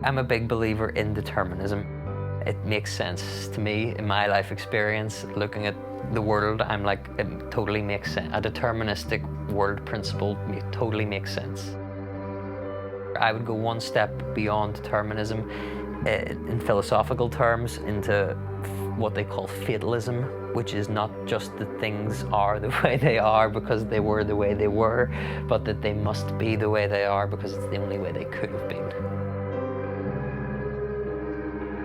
I'm a big believer in determinism. It makes sense to me in my life experience. Looking at the world, I'm like, it totally makes sense. A deterministic world principle totally makes sense. I would go one step beyond determinism in philosophical terms into what they call fatalism, which is not just that things are the way they are because they were the way they were, but that they must be the way they are because it's the only way they could have been.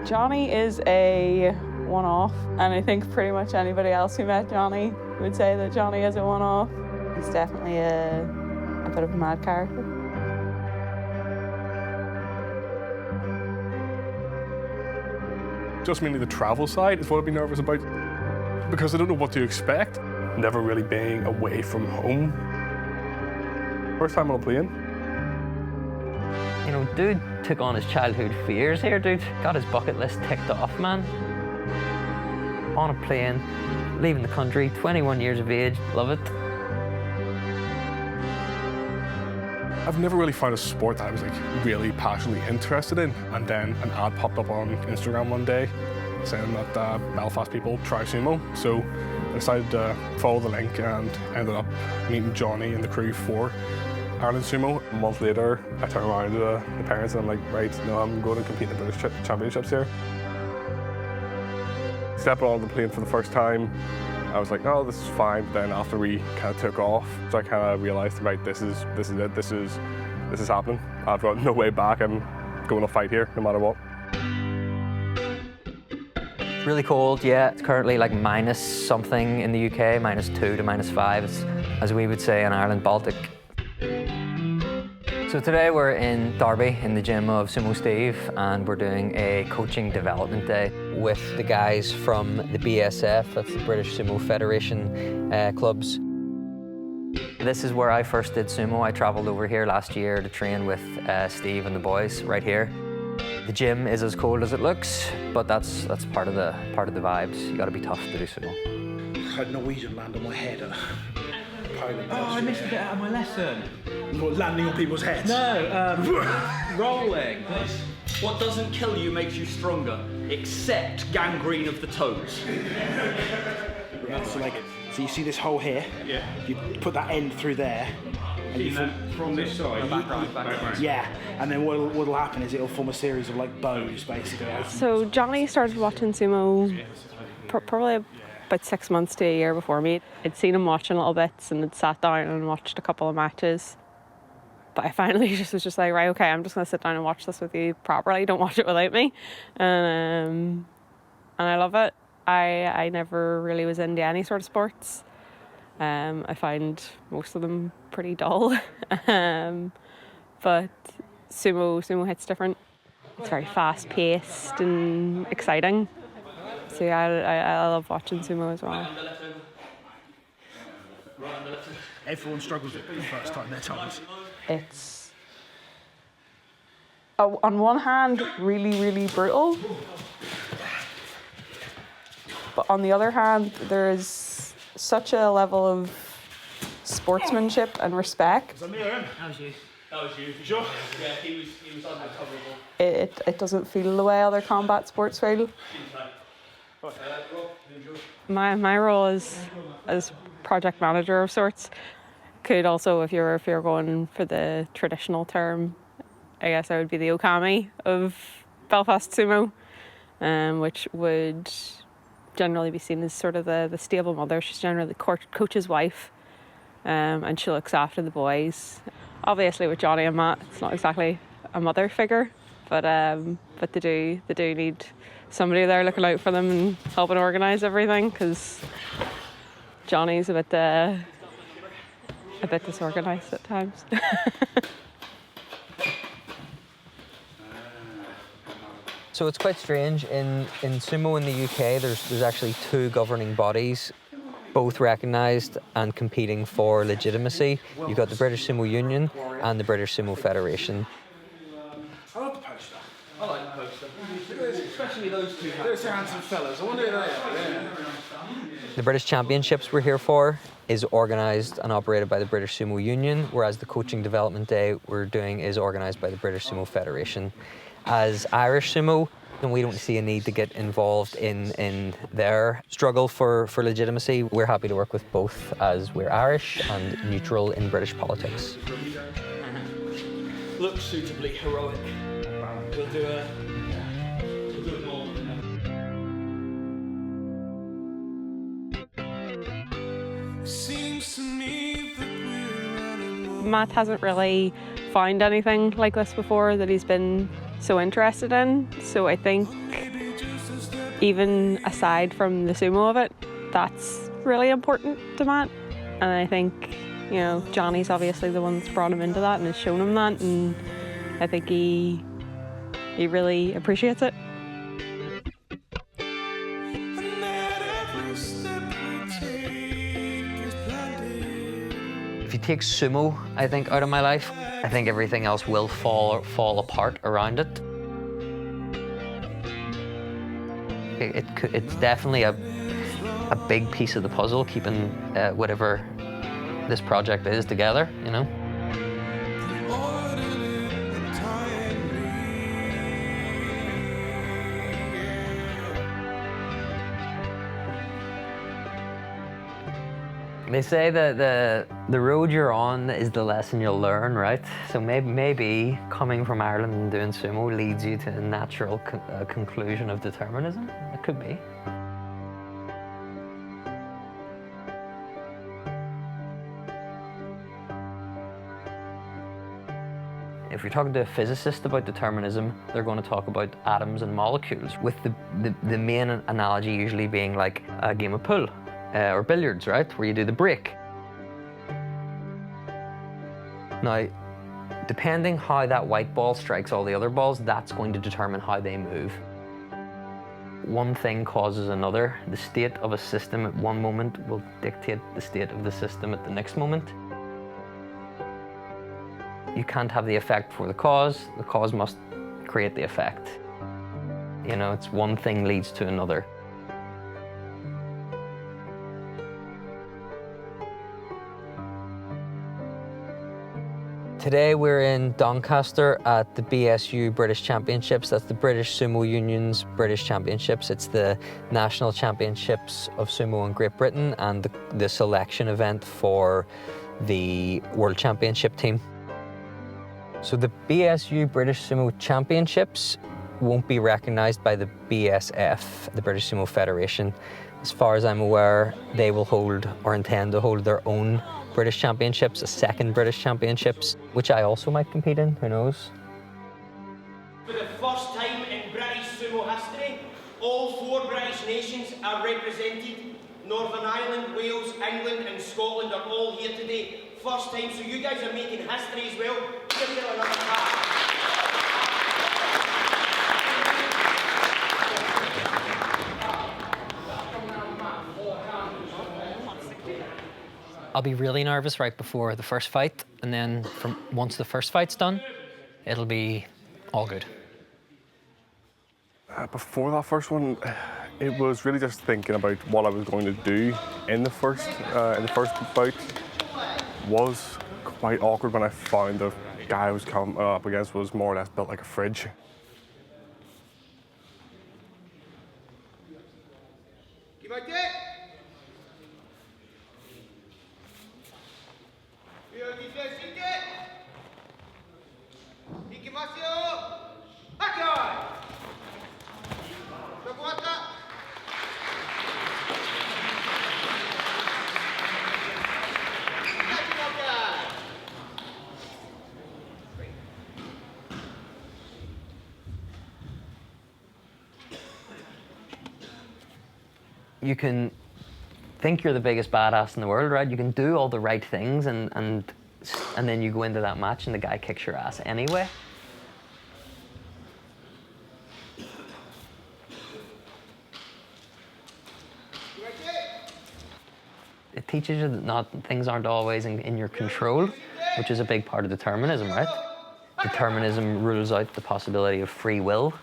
Johnny is a one-off, and I think pretty much anybody else who met Johnny would say that Johnny is a one-off. He's definitely a bit of a mad character. Just mainly the travel side is what I'd be nervous about, because I don't know what to expect. Never really being away from home. First time on a plane. You know, dude took on his childhood fears here, dude. Got his bucket list ticked off, man. On a plane, leaving the country, 21 years of age, love it. I've never really found a sport that I was like really passionately interested in, and then an ad popped up on Instagram one day saying that Belfast people try sumo, so I decided to follow the link and ended up meeting Johnny and the crew for Ireland Sumo. A month later, I turned around to the parents and I'm like, right, no, I'm going to compete in the British Championships here. Stepping on the plane for the first time, I was like, oh, this is fine. But then after we kind of took off, so I kind of realized, right, this is it. This is happening. I've got no way back. I'm going to fight here, no matter what. It's really cold, yeah. It's currently like minus something in the UK, -2 to -5. It's, as we would say in Ireland, Baltic. So today we're in Derby in the gym of Sumo Steve, and we're doing a coaching development day with the guys from the BSF, that's the British Sumo Federation clubs. This is where I first did sumo. I travelled over here last year to train with Steve and the boys right here. The gym is as cold as it looks, but that's part of the vibes. You got to be tough to do sumo. I had Norwegian land on my head. Oh, I missed a bit out of my lesson. What, landing on people's heads? No, rolling. What doesn't kill you makes you stronger, except gangrene of the toes. Yeah, so you see this hole here? Yeah. You put that end through there. And from this side? Back. Yeah, and then what'll happen is it'll form a series of like bows, basically. So Johnny started watching sumo probably about 6 months to a year before me. I'd seen him watching little bits and had sat down and watched a couple of matches. But I finally was just like, right, okay, I'm just going to sit down and watch this with you properly. Don't watch it without me. And I love it. I never really was into any sort of sports. I find most of them pretty dull. But sumo hits different. It's very fast-paced and exciting. So yeah, I love watching sumo as well. Everyone struggles with it the first time, their times. It's, on one hand, really, really brutal. But on the other hand, there is such a level of sportsmanship and respect. That was you. Sure? Yeah, he was unrecoverable. It doesn't feel the way other combat sports feel. My role as project manager of sorts could also, if you're going for the traditional term, I guess I would be the Okami of Belfast Sumo, which would generally be seen as sort of the stable mother. She's generally the coach's wife, and she looks after the boys. Obviously with Johnny and Matt, it's not exactly a mother figure, but they do need somebody there looking out for them and helping organise everything, because Johnny's a bit disorganised at times. So it's quite strange. In sumo in the UK, there's actually two governing bodies, both recognised and competing for legitimacy. You've got the British Sumo Union and the British Sumo Federation. I love the poster. I like the poster. Especially those two. Those handsome fellas. I wonder who they are. Yeah. The British Championships we're here for is organised and operated by the British Sumo Union, whereas the coaching development day we're doing is organised by the British Sumo Federation. as Irish sumo, and we don't see a need to get involved in their struggle for legitimacy. We're happy to work with both as we're Irish and neutral in British politics. Looks suitably heroic. We'll do it all. Matt hasn't really found anything like this before that he's been so interested in. So I think even aside from the sumo of it, that's really important to Matt. And I think, you know, Johnny's obviously the one that's brought him into that and has shown him that, and I think he really appreciates it. If you take sumo, I think, out of my life, I think everything else will fall apart around it. It's definitely a big piece of the puzzle, keeping whatever this project is together, you know? They say that the road you're on is the lesson you'll learn, right? So maybe coming from Ireland and doing sumo leads you to a natural conclusion of determinism. It could be. If you're talking to a physicist about determinism, they're going to talk about atoms and molecules, with the main analogy usually being like a game of pool. Or billiards, right, where you do the break. Now, depending how that white ball strikes all the other balls, that's going to determine how they move. One thing causes another. The state of a system at one moment will dictate the state of the system at the next moment. You can't have the effect for the cause must create the effect. You know, it's one thing leads to another. Today we're in Doncaster at the BSU British Championships. That's the British Sumo Union's British Championships. It's the national championships of sumo in Great Britain and the selection event for the World Championship team. So the BSU British Sumo Championships won't be recognised by the BSF, the British Sumo Federation. As far as I'm aware, they will hold or intend to hold their own British Championships, a second British Championships, which I also might compete in, who knows? For the first time in British sumo history, all 4 British nations are represented. Northern Ireland, Wales, England and Scotland are all here today. First time, so you guys are making history as well. Give them another clap. I'll be really nervous right before the first fight, and then once the first fight's done, it'll be all good. Before that first one, it was really just thinking about what I was going to do in the first bout. Was quite awkward when I found the guy I was coming up against was more or less built like a fridge. You can think you're the biggest badass in the world, right? You can do all the right things and then you go into that match and the guy kicks your ass anyway. It teaches you that things aren't always in your control, which is a big part of determinism, right? Determinism rules out the possibility of free will.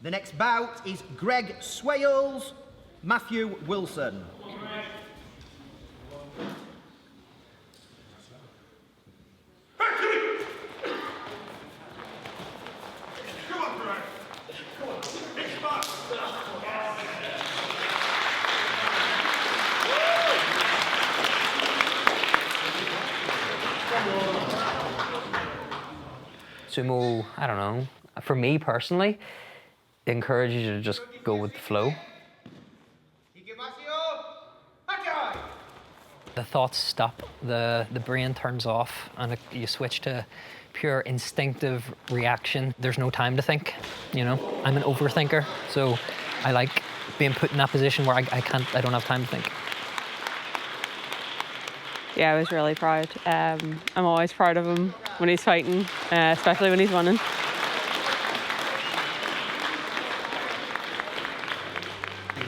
The next bout is Greg Swales, Matthew Wilson. Sumo, I don't know, for me personally, it encourages you to just go with the flow. The thoughts stop, the brain turns off, and you switch to pure instinctive reaction. There's no time to think, you know? I'm an overthinker, so I like being put in that position where I don't have time to think. Yeah, I was really proud. I'm always proud of him when he's fighting, especially when he's winning.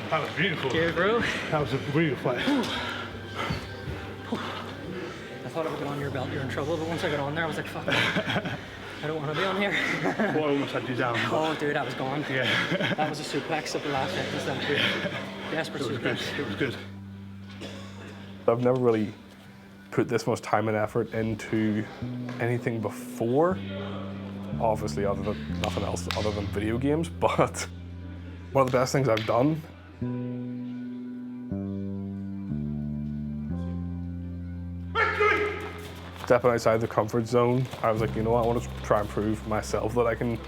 That was beautiful. Yeah, bro. That was a beautiful fight. I thought if I got on your belt, you're in trouble, but once I got on there, I was like, fuck, I don't want to be on here. Well, I almost had you down. Oh, dude, I was gone. Yeah. That was a suplex at the last hit. Was that desperate suplex. It was good. I've never really put this much time and effort into anything before, obviously other than nothing else other than video games, but one of the best things I've done. Stepping outside the comfort zone, I was like, you know what, I want to try and prove myself that I can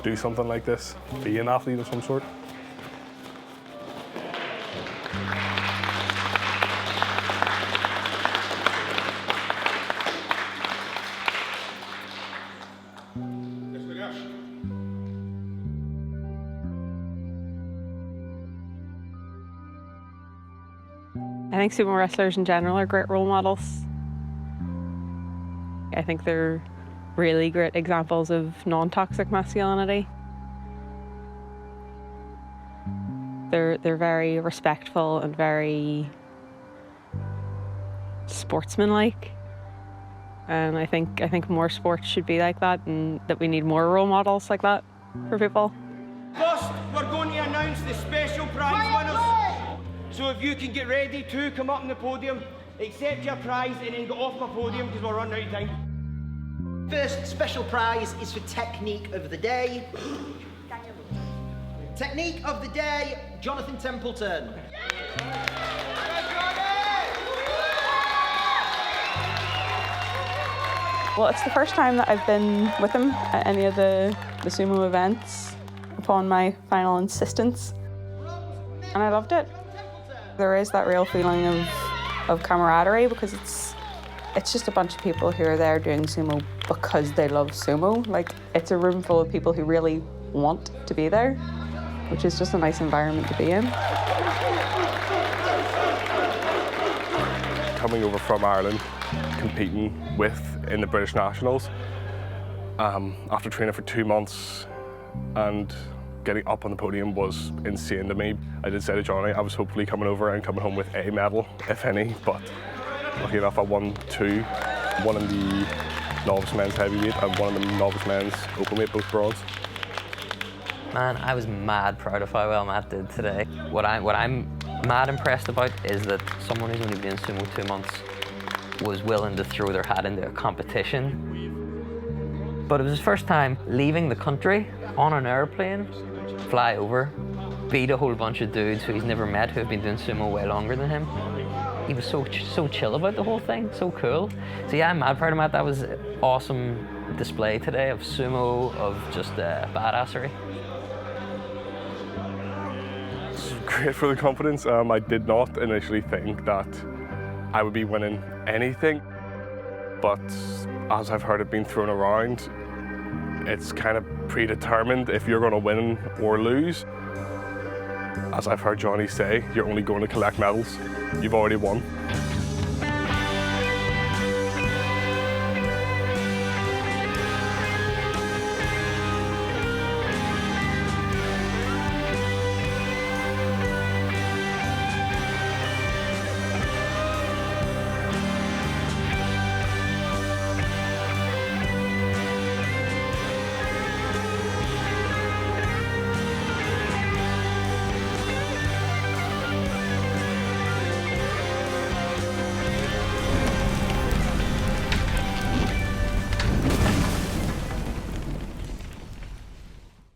do something like this, be an athlete of some sort. I think sumo wrestlers in general are great role models. I think they're really great examples of non-toxic masculinity. They're very respectful and very sportsmanlike. And I think more sports should be like that, and that we need more role models like that for people. First, we're going to announce the special prize winners. So if you can get ready to come up on the podium, accept your prize and then get off my podium because we're running out of time. First special prize is for Technique of the Day. Technique of the Day, Jonathan Templeton. Well, it's the first time that I've been with him at any of the sumo events upon my final insistence, and I loved it. There is that real feeling of camaraderie, because it's just a bunch of people who are there doing sumo because they love sumo. Like, it's a room full of people who really want to be there, which is just a nice environment to be in. Coming over from Ireland, competing in the British Nationals, after training for 2 months and getting up on the podium was insane to me. I did say to Johnny I was hopefully coming over and coming home with a medal, if any, but lucky enough I won 2, one in the novice men's heavyweight and one in the novice men's openweight, both bronze. Man, I was mad proud of how well Matt did today. What I'm mad impressed about is that someone who's only been in sumo 2 months was willing to throw their hat into a competition. But it was his first time leaving the country on an airplane, fly over, beat a whole bunch of dudes who he's never met who have been doing sumo way longer than him. He was so chill about the whole thing, so cool. So yeah, I'm mad proud of Matt. That was an awesome display today of sumo, of just badassery. It's great for the confidence. I did not initially think that I would be winning anything, but as I've heard it being thrown around, it's kind of predetermined if you're going to win or lose. As I've heard Johnny say, you're only going to collect medals. You've already won.